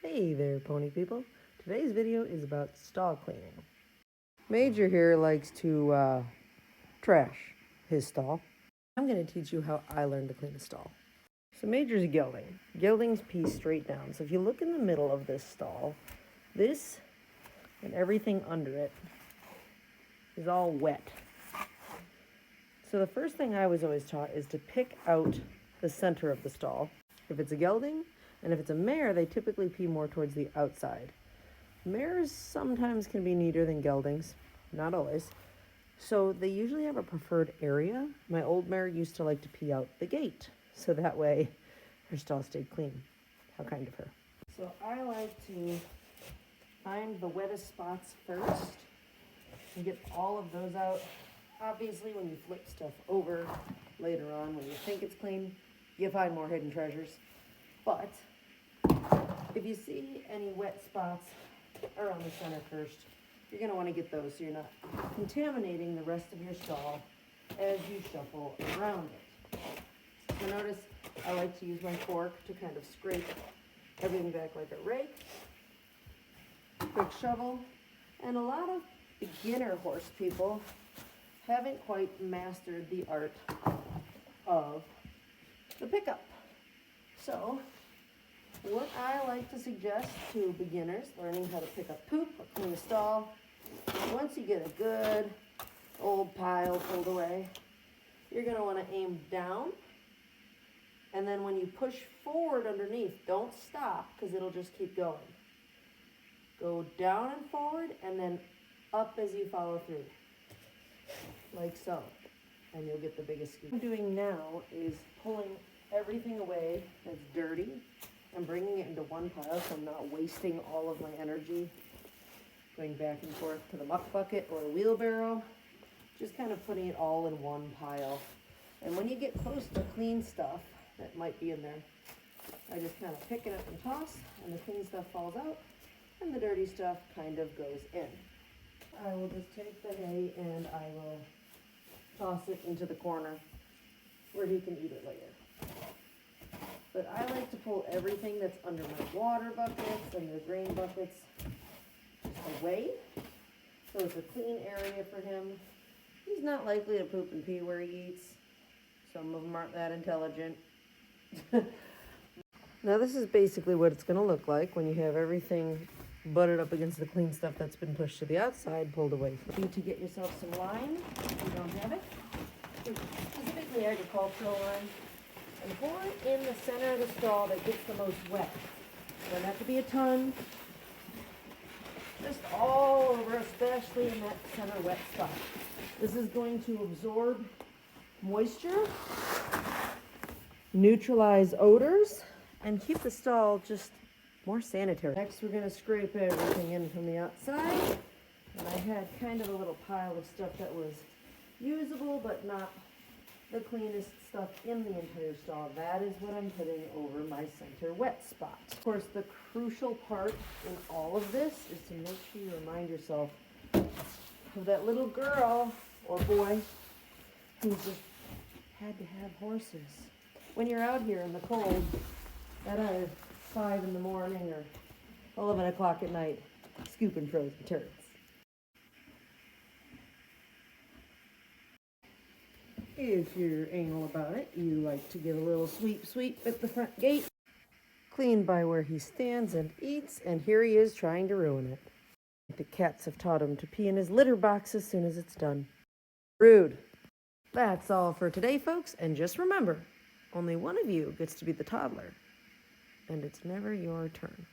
Hey there, pony people. Today's video is about stall cleaning. Major here likes to trash his stall. I'm going to teach you how I learned to clean a stall. So Major's gelding. Geldings pee straight down. So if you look in the middle of this stall, this and everything under it is all wet. So the first thing I was always taught is to pick out the center of the stall. If it's a gelding, and if it's a mare, they typically pee more towards the outside. Mares sometimes can be neater than geldings, not always. So they usually have a preferred area. My old mare used to like to pee out the gate, so that way her stall stayed clean. How kind of her. So I like to find the wettest spots first and get all of those out. Obviously, when you flip stuff over later on, when you think it's clean, you find more hidden treasures. But if you see any wet spots around the center first, you're going to want to get those so you're not contaminating the rest of your stall as you shuffle around it. So notice I like to use my fork to kind of scrape everything back like a rake, quick shovel, and a lot of beginner horse people haven't quite mastered the art of the pickup. So what I like to suggest to beginners learning how to pick up poop or clean a stall, once you get a good old pile pulled away, you're going to want to aim down, and then when you push forward underneath, don't stop because it'll just keep going. Go down and forward and then up as you follow through, like so, and you'll get the biggest scoop. What I'm doing now is pulling everything away that's dirty and bringing it into one pile, so I'm not wasting all of my energy going back and forth to the muck bucket or a wheelbarrow. Just kind of putting it all in one pile. And when you get close to clean stuff that might be in there, I just kind of pick it up and toss, and the clean stuff falls out, and the dirty stuff kind of goes in. I will just take the hay and I will toss it into the corner where he can eat it later. But I like to pull everything that's under my water buckets and the grain buckets away. So it's a clean area for him. He's not likely to poop and pee where he eats. Some of them aren't that intelligent. Now this is basically what it's going to look like when you have everything butted up against the clean stuff that's been pushed to the outside, pulled away. You need to get yourself some lime if you don't have it. Specifically agricultural lime. And pour it in the center of the stall that gets the most wet. It doesn't have to be a ton. Just all over, especially in that center wet spot. This is going to absorb moisture, neutralize odors, and keep the stall just more sanitary. Next, we're going to scrape everything in from the outside. And I had kind of a little pile of stuff that was usable, but not the cleanest stuff in the entire stall. That is what I'm putting over my center wet spot. Of course, the crucial part in all of this is to make sure you remind yourself of that little girl or boy who just had to have horses. When you're out here in the cold at either 5 in the morning or 11 o'clock at night, scooping frozen turds. If you're anal about it, you like to get a little sweep at the front gate. Clean by where he stands and eats, and here he is trying to ruin it. The cats have taught him to pee in his litter box as soon as it's done. Rude. That's all for today, folks, and just remember, only one of you gets to be the toddler, and it's never your turn.